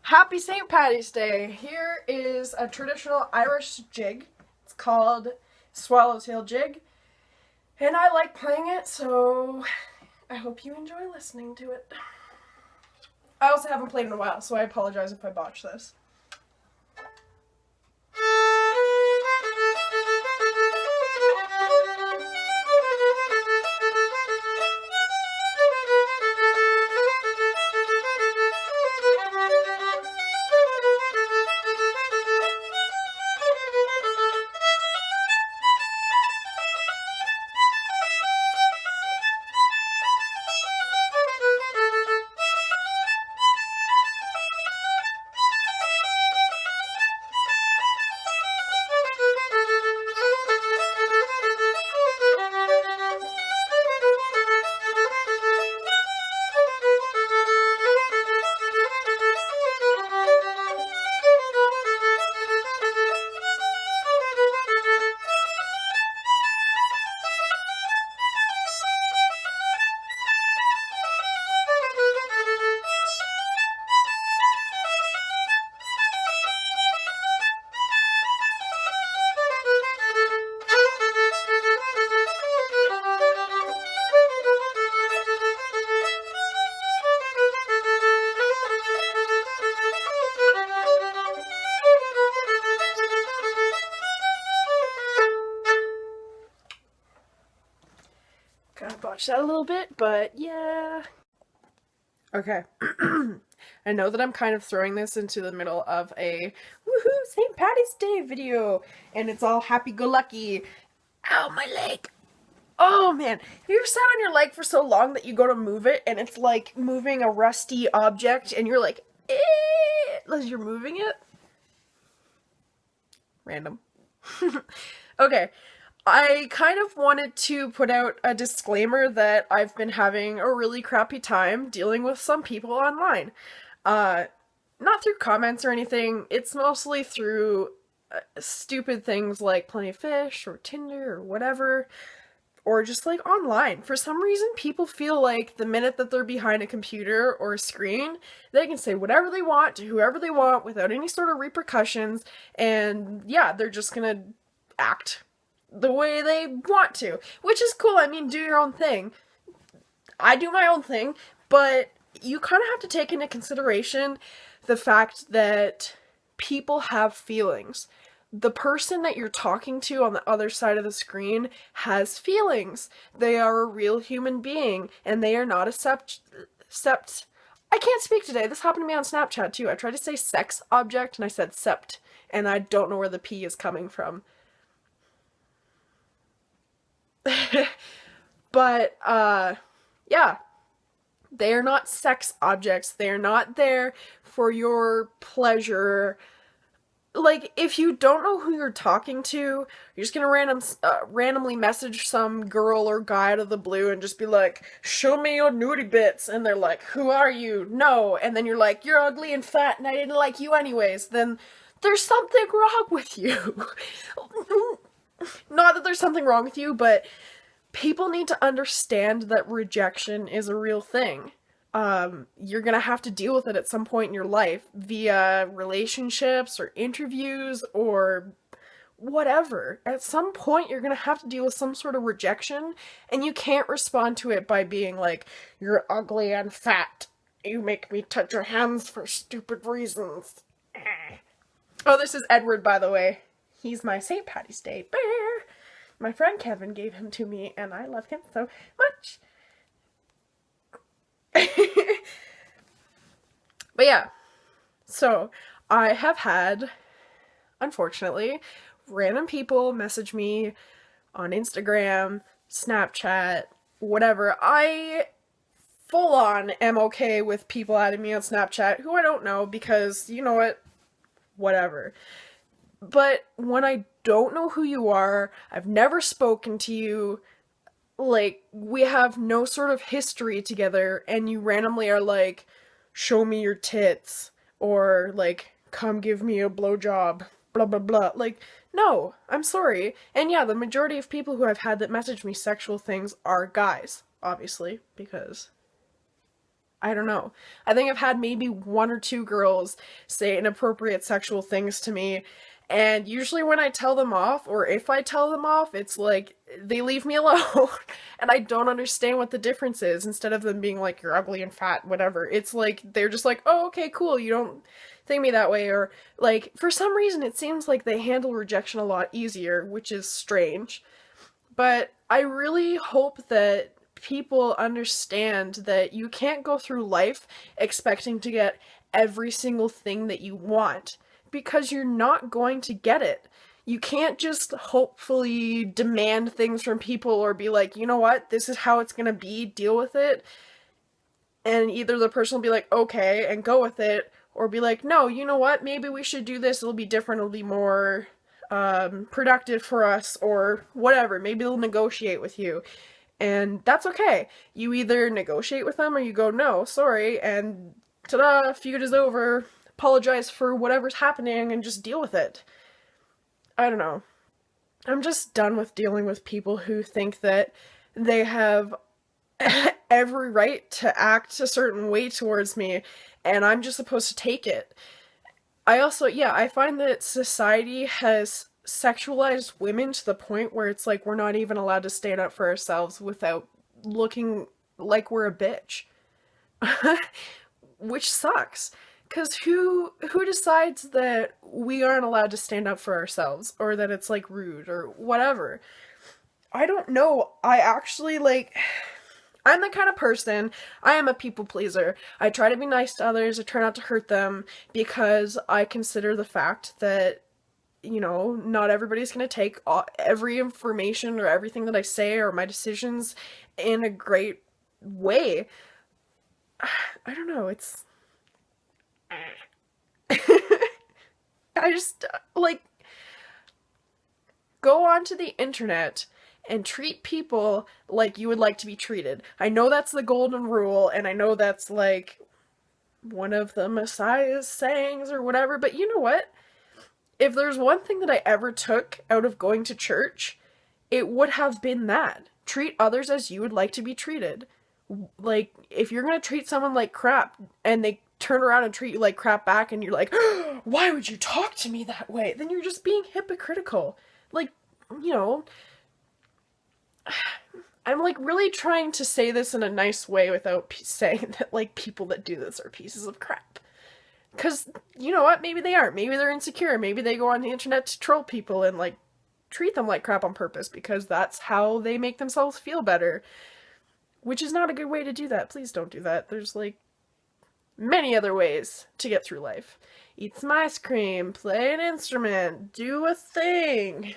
Happy St. Patty's Day! Here is a traditional Irish jig. It's called Swallowtail Jig, and I like playing it, so I hope you enjoy listening to it. I also haven't played in a while, so I apologize if I botch this. Kind of botched that a little bit, but yeah. Okay. I know that I'm kind of throwing this into the middle of a woohoo St. Patty's Day video, and it's all happy-go-lucky. Ow, my leg! Oh man, have you ever sat on your leg for so long that you go to move it, and it's like moving a rusty object, and you're like, as you're moving it? Random. Okay. I kind of wanted to put out a disclaimer that I've been having a really crappy time dealing with some people online. Not through comments or anything, it's mostly through stupid things like Plenty of Fish or Tinder or whatever, or just like online. For some reason, people feel like the minute that they're behind a computer or a screen, they can say whatever they want to whoever they want without any sort of repercussions, and yeah, they're just gonna act the way they want to, which is cool. I mean, do your own thing. I do my own thing, but you kind of have to take into consideration the fact that people have feelings. The person that you're talking to on the other side of the screen has feelings. They are a real human being, and they are not I can't speak today. This happened to me on Snapchat too. I tried to say sex object and I said sept, and I don't know where the P is coming from. But, yeah, they are not sex objects. They are not there for your pleasure. Like, if you don't know who you're talking to, you're just gonna randomly message some girl or guy out of the blue and just be like, show me your nudie bits, and they're like, who are you? No, and then you're like, you're ugly and fat and I didn't like you anyways, then there's something wrong with you. Not that there's something wrong with you, but people need to understand that rejection is a real thing. You're gonna have to deal with it at some point in your life via relationships or interviews or whatever. At some point, you're gonna have to deal with some sort of rejection, and you can't respond to it by being like, you're ugly and fat. You make me touch your hands for stupid reasons. Oh, this is Edward, by the way. He's my St. Patty's Day bear. My friend Kevin gave him to me, and I love him so much. But yeah, so I have had, unfortunately, random people message me on Instagram, Snapchat, whatever. I full on am okay with people adding me on Snapchat who I don't know because, you know what, whatever. But when I don't know who you are, I've never spoken to you, like, we have no sort of history together, and you randomly are like, show me your tits, or like, come give me a blowjob, blah blah blah. Like, no, I'm sorry. And yeah, the majority of people who I've had that message me sexual things are guys, obviously, because I don't know. I think I've had maybe one or two girls say inappropriate sexual things to me, and usually when I tell them off, or if I tell them off, it's like they leave me alone, and I don't understand what the difference is. Instead of them being like, you're ugly and fat, whatever, it's like they're just like, oh, okay, cool, you don't think me that way, or like, for some reason, it seems like they handle rejection a lot easier, which is strange. But I really hope that people understand that you can't go through life expecting to get every single thing that you want, because you're not going to get it. You can't just hopefully demand things from people or be like, you know what, this is how it's gonna be, deal with it. And either the person will be like, okay, and go with it, or be like, no, you know what, maybe we should do this, it'll be different, it'll be more productive for us, or whatever. Maybe they'll negotiate with you. And that's okay. You either negotiate with them or you go, no, sorry, and ta-da, feud is over, apologize for whatever's happening, and just deal with it. I don't know. I'm just done with dealing with people who think that they have every right to act a certain way towards me, and I'm just supposed to take it. I find that society has sexualized women to the point where it's like we're not even allowed to stand up for ourselves without looking like we're a bitch. Which sucks. Cause who decides that we aren't allowed to stand up for ourselves, or that it's like rude or whatever? I don't know. I'm the kind of person, I am a people pleaser. I try to be nice to others, I try not to hurt them, because I consider the fact that, not everybody's gonna take every information or everything that I say or my decisions in a great way. I don't know, it's... I just, go onto the internet and treat people like you would like to be treated. I know that's the golden rule, and I know that's, one of the Messiah's sayings or whatever, but you know what? If there's one thing that I ever took out of going to church, it would have been that. Treat others as you would like to be treated. If you're gonna treat someone like crap, and they turn around and treat you like crap back, and you're like, why would you talk to me that way? Then you're just being hypocritical. I'm really trying to say this in a nice way without saying that people that do this are pieces of crap. Because, you know what, maybe they aren't. Maybe they're insecure. Maybe they go on the internet to troll people and treat them like crap on purpose, because that's how they make themselves feel better. Which is not a good way to do that. Please don't do that. There's many other ways to get through life. Eat some ice cream, play an instrument, do a thing,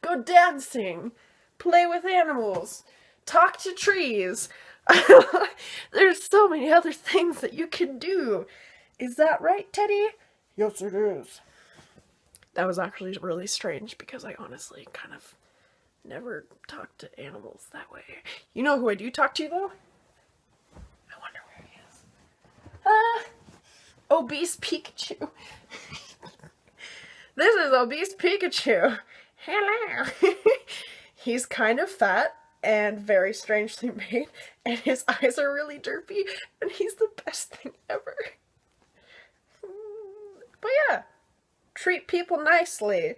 go dancing, play with animals, talk to trees. There's so many other things that you can do. Is that right, Teddy? Yes, it is. That was actually really strange, because I honestly kind of never talk to animals that way. You know who I do talk to, though? I wonder where he is. Obese Pikachu. This is Obese Pikachu. Hello. He's kind of fat and very strangely made, and his eyes are really derpy, and he's the best thing ever. But yeah, treat people nicely.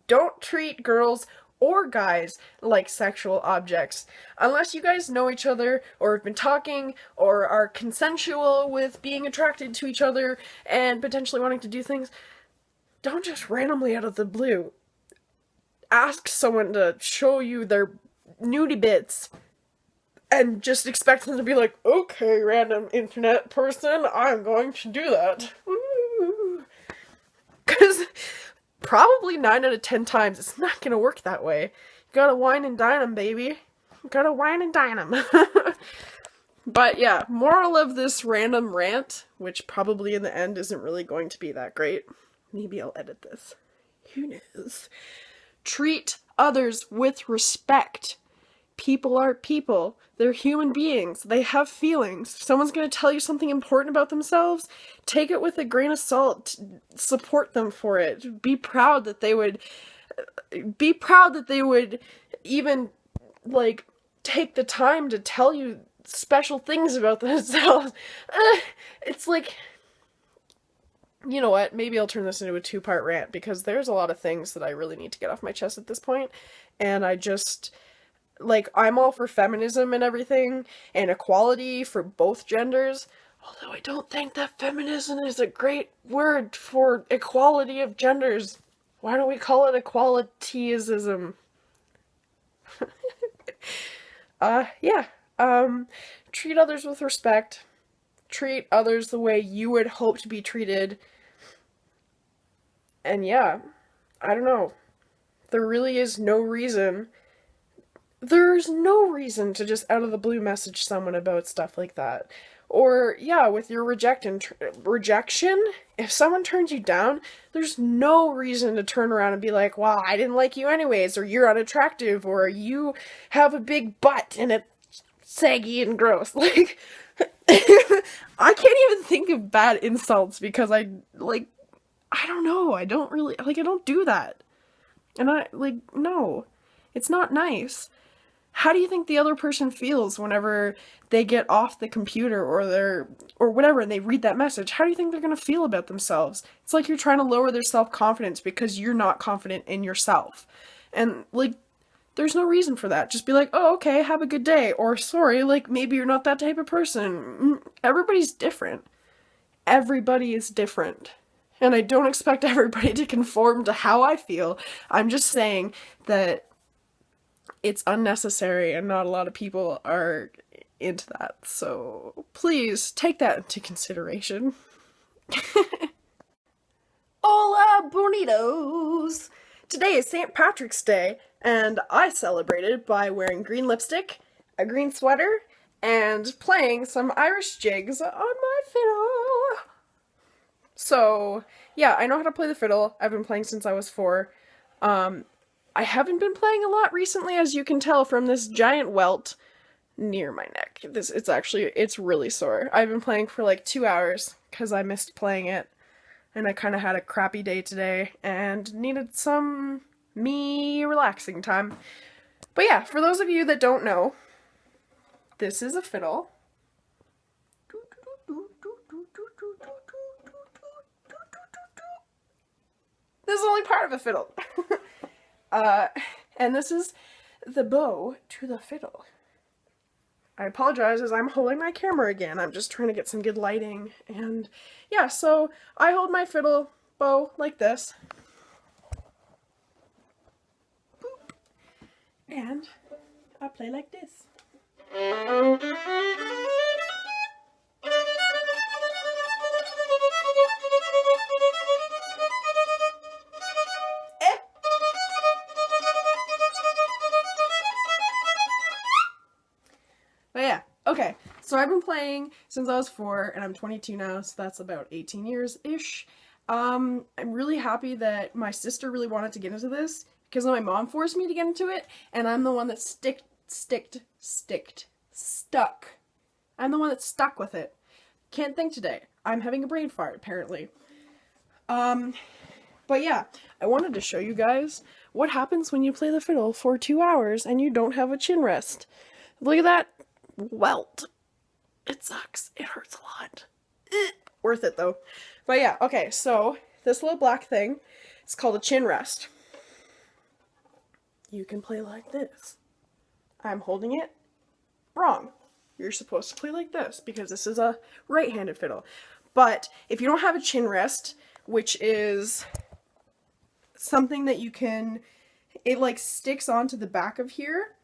Don't treat girls or guys like sexual objects. Unless you guys know each other, or have been talking, or are consensual with being attracted to each other and potentially wanting to do things, don't just randomly out of the blue ask someone to show you their nudie bits and just expect them to be like, okay, random internet person, I'm going to do that. Because probably 9 out of 10 times it's not gonna work that way. You gotta wine and dine 'em, baby. You gotta wine and dine 'em. But yeah, moral of this random rant, which probably in the end isn't really going to be that great. Maybe I'll edit this. Who knows? Treat others with respect. People are people. They're human beings. They have feelings. If someone's going to tell you something important about themselves, take it with a grain of salt. Support them for it. Be proud that they would even take the time to tell you special things about themselves. It's like, you know what? Maybe I'll turn this into a 2-part rant because there's a lot of things that I really need to get off my chest at this point, and I just, like, I'm all for feminism and everything, and equality for both genders, although I don't think that feminism is a great word for equality of genders. Why don't we call it equalityism? Yeah. Treat others with respect. Treat others the way you would hope to be treated. And yeah, I don't know. There really is no reason. There's no reason to just out of the blue message someone about stuff like that. Or, yeah, with your rejection, if someone turns you down, there's no reason to turn around and be like, well, I didn't like you anyways, or you're unattractive, or you have a big butt and it's saggy and gross. Like, I can't even think of bad insults because I don't know, I don't do that. And no, it's not nice. How do you think the other person feels whenever they get off the computer or whatever and they read that message? How do you think they're going to feel about themselves? It's like you're trying to lower their self-confidence because you're not confident in yourself. And, like, there's no reason for that. Just be like, oh, okay, have a good day. Or, sorry, like, maybe you're not that type of person. Everybody's different. Everybody is different. And I don't expect everybody to conform to how I feel. I'm just saying that it's unnecessary and not a lot of people are into that. So please take that into consideration. Hola, bonitos! Today is St. Patrick's Day, and I celebrated by wearing green lipstick, a green sweater, and playing some Irish jigs on my fiddle. So, yeah, I know how to play the fiddle. I've been playing since I was 4. I haven't been playing a lot recently, as you can tell from this giant welt near my neck. It's really sore. I've been playing for like 2 hours because I missed playing it, and I kind of had a crappy day today and needed some me relaxing time. But yeah, for those of you that don't know, this is a fiddle. This is only part of a fiddle. And this is the bow to the fiddle. I apologize as I'm holding my camera again. I'm just trying to get some good lighting. And yeah, so I hold my fiddle bow like this. Boop. And I play like this. But yeah, okay, so I've been playing since I was 4, and I'm 22 now, so that's about 18 years-ish. I'm really happy that my sister really wanted to get into this, because my mom forced me to get into it, and I'm the one that stuck. I'm the one that stuck with it. Can't think today. I'm having a brain fart, apparently. But yeah, I wanted to show you guys what happens when you play the fiddle for 2 hours and you don't have a chin rest. Look at that welt. It sucks. It hurts a lot. Worth it though. But yeah, okay, so this little black thing, it's called a chin rest. You can play like this. I'm holding it wrong. You're supposed to play like this because this is a right-handed fiddle. But if you don't have a chin rest, which is something that you can, it like sticks onto the back of here.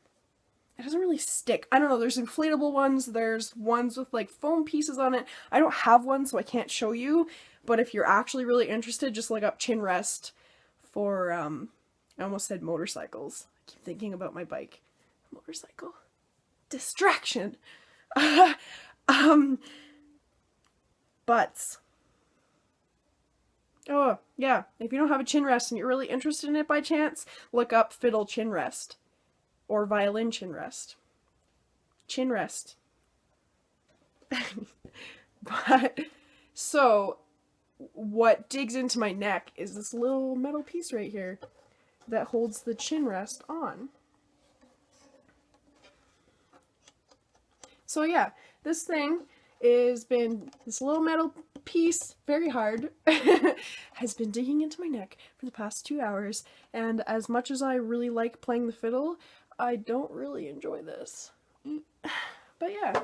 It doesn't really stick. I don't know, there's inflatable ones, there's ones with like foam pieces on it. I don't have one, so I can't show you, but if you're actually really interested, just look up chin rest for, I almost said motorcycles. I keep thinking about my bike. Motorcycle. Distraction. Butts. Oh, yeah, if you don't have a chin rest and you're really interested in it by chance, look up fiddle chin rest. Or violin chin rest. Chin rest. But, so, what digs into my neck is this little metal piece right here that holds the chin rest on. So yeah, this thing has been, this little metal piece, very hard, has been digging into my neck for the past 2 hours, and as much as I really like playing the fiddle, I don't really enjoy this. But yeah,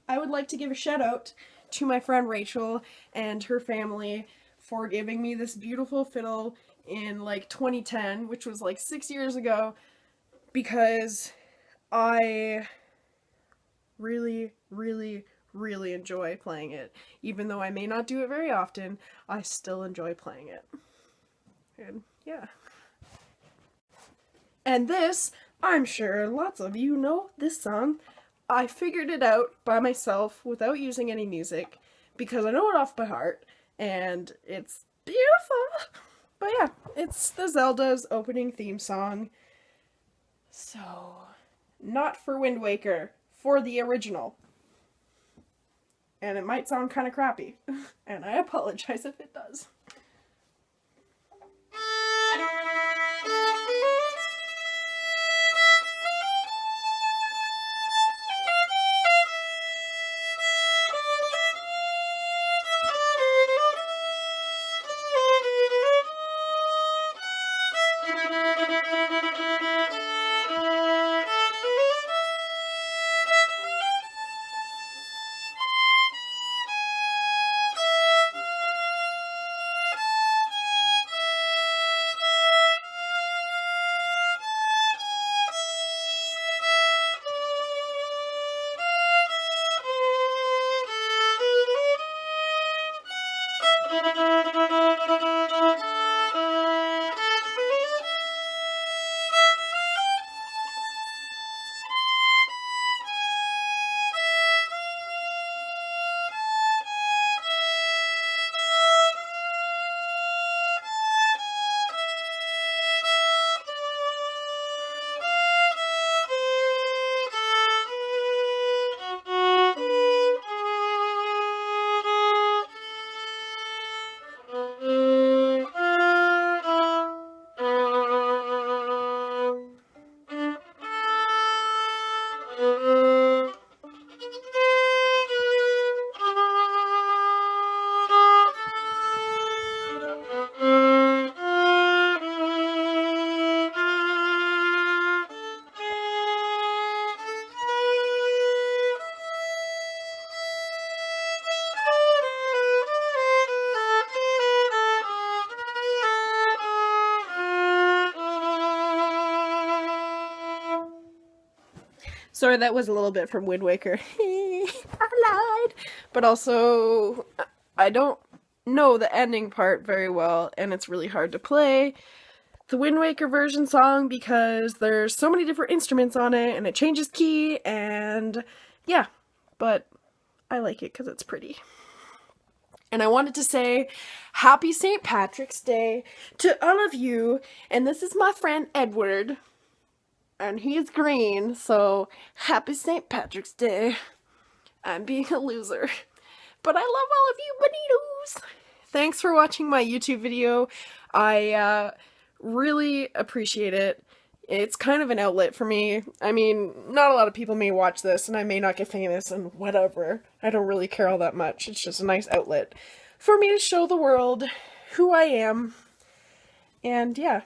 I would like to give a shout out to my friend Rachel and her family for giving me this beautiful fiddle in like 2010, which was like 6 years ago, because I really, really, really enjoy playing it. Even though I may not do it very often, I still enjoy playing it. And yeah. And this, I'm sure lots of you know this song. I figured it out by myself without using any music because I know it off by heart and it's beautiful. But yeah, it's the Zelda's opening theme song. So, not for Wind Waker, for the original. And it might sound kind of crappy, and I apologize if it does. Sorry, that was a little bit from Wind Waker. I lied! But also, I don't know the ending part very well, and it's really hard to play the Wind Waker version song because there's so many different instruments on it, and it changes key, and yeah. But I like it because it's pretty. And I wanted to say Happy St. Patrick's Day to all of you, and this is my friend Edward. And he's green, so happy St. Patrick's Day. I'm being a loser. But I love all of you bonitos! Thanks for watching my YouTube video. I really appreciate it. It's kind of an outlet for me. I mean, not a lot of people may watch this, and I may not get famous and whatever. I don't really care all that much. It's just a nice outlet for me to show the world who I am. And yeah.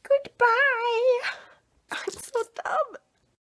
Goodbye. I'm so dumb.